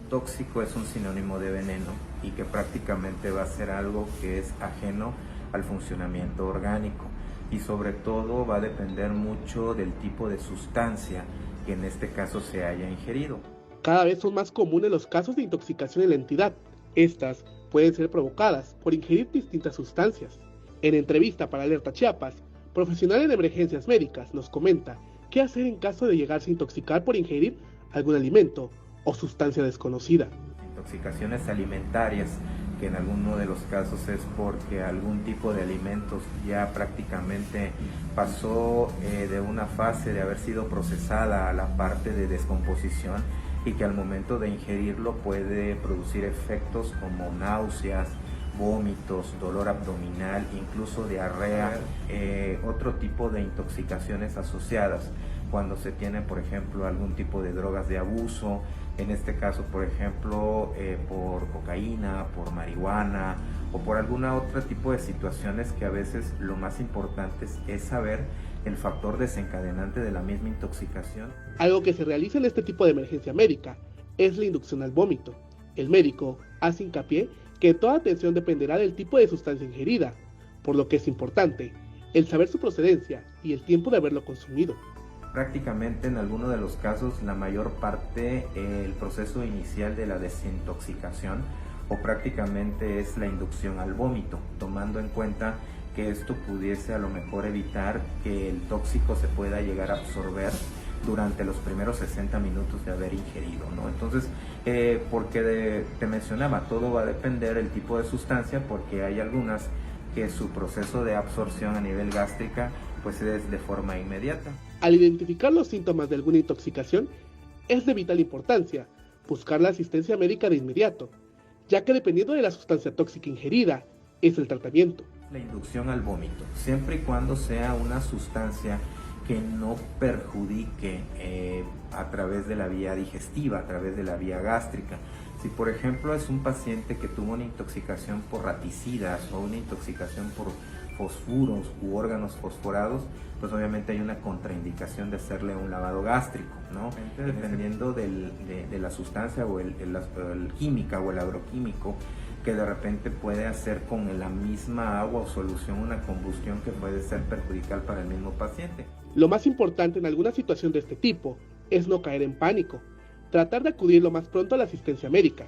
Tóxico es un sinónimo de veneno y que prácticamente va a ser algo que es ajeno al funcionamiento orgánico y sobre todo va a depender mucho del tipo de sustancia que en este caso se haya ingerido. Cada vez son más comunes los casos de intoxicación en la entidad. Estas pueden ser provocadas por ingerir distintas sustancias. En entrevista para Alerta Chiapas, profesional en emergencias médicas nos comenta qué hacer en caso de llegarse a intoxicar por ingerir algún alimento o sustancia desconocida. Intoxicaciones alimentarias, que en alguno de los casos es porque algún tipo de alimentos ya prácticamente pasó de una fase de haber sido procesada a la parte de descomposición y que al momento de ingerirlo puede producir efectos como náuseas, vómitos, dolor abdominal, incluso diarrea, otro tipo de intoxicaciones asociadas cuando se tiene, por ejemplo, algún tipo de drogas de abuso, en este caso, por ejemplo, por cocaína, por marihuana o por alguna otro tipo de situaciones que a veces lo más importante es saber el factor desencadenante de la misma intoxicación. Algo que se realiza en este tipo de emergencia médica es la inducción al vómito. El médico hace hincapié que toda atención dependerá del tipo de sustancia ingerida, por lo que es importante el saber su procedencia y el tiempo de haberlo consumido. Prácticamente en algunos de los casos la mayor parte el proceso inicial de la desintoxicación o prácticamente es la inducción al vómito, tomando en cuenta que esto pudiese a lo mejor evitar que el tóxico se pueda llegar a absorber durante los primeros 60 minutos de haber ingerido, ¿no? Entonces, porque te mencionaba, todo va a depender del tipo de sustancia, porque hay algunas que su proceso de absorción a nivel gástrica pues es de forma inmediata. Al identificar los síntomas de alguna intoxicación, es de vital importancia buscar la asistencia médica de inmediato, ya que dependiendo de la sustancia tóxica ingerida, es el tratamiento. La inducción al vómito, siempre y cuando sea una sustancia que no perjudique a través de la vía digestiva, a través de la vía gástrica. Si por ejemplo es un paciente que tuvo una intoxicación por raticidas o una intoxicación por fosfuros u órganos fosforados, pues obviamente hay una contraindicación de hacerle un lavado gástrico, ¿no? Dependiendo de la sustancia o el química o el agroquímico que de repente puede hacer con la misma agua o solución una combustión que puede ser perjudicial para el mismo paciente. Lo más importante en alguna situación de este tipo es no caer en pánico, tratar de acudir lo más pronto a la asistencia médica.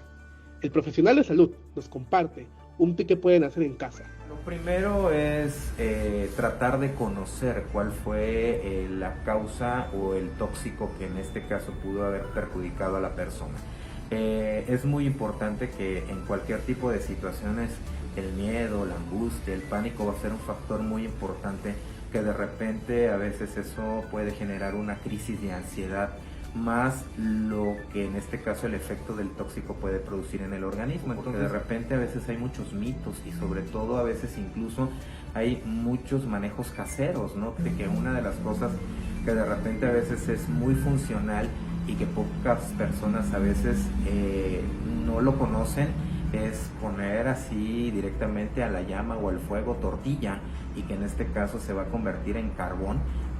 El profesional de salud nos comparte un tip que pueden hacer en casa. Lo primero es tratar de conocer cuál fue la causa o el tóxico que en este caso pudo haber perjudicado a la persona. Es muy importante que en cualquier tipo de situaciones el miedo, la angustia, el pánico va a ser un factor muy importante que de repente a veces eso puede generar una crisis de ansiedad más lo que en este caso el efecto del tóxico puede producir en el organismo. Entonces de repente a veces hay muchos mitos y sobre todo a veces incluso hay muchos manejos caseros, ¿no? De que una de las cosas que de repente a veces es muy funcional y que pocas personas a veces no lo conocen es poner así directamente a la llama o al fuego tortilla y que en este caso se va a convertir en carbón.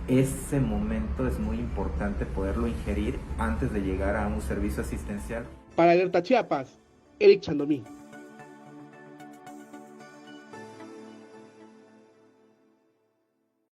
Ese momento es muy importante poderlo ingerir antes de llegar a un servicio asistencial. Para Alerta Chiapas, Eric Chandomí.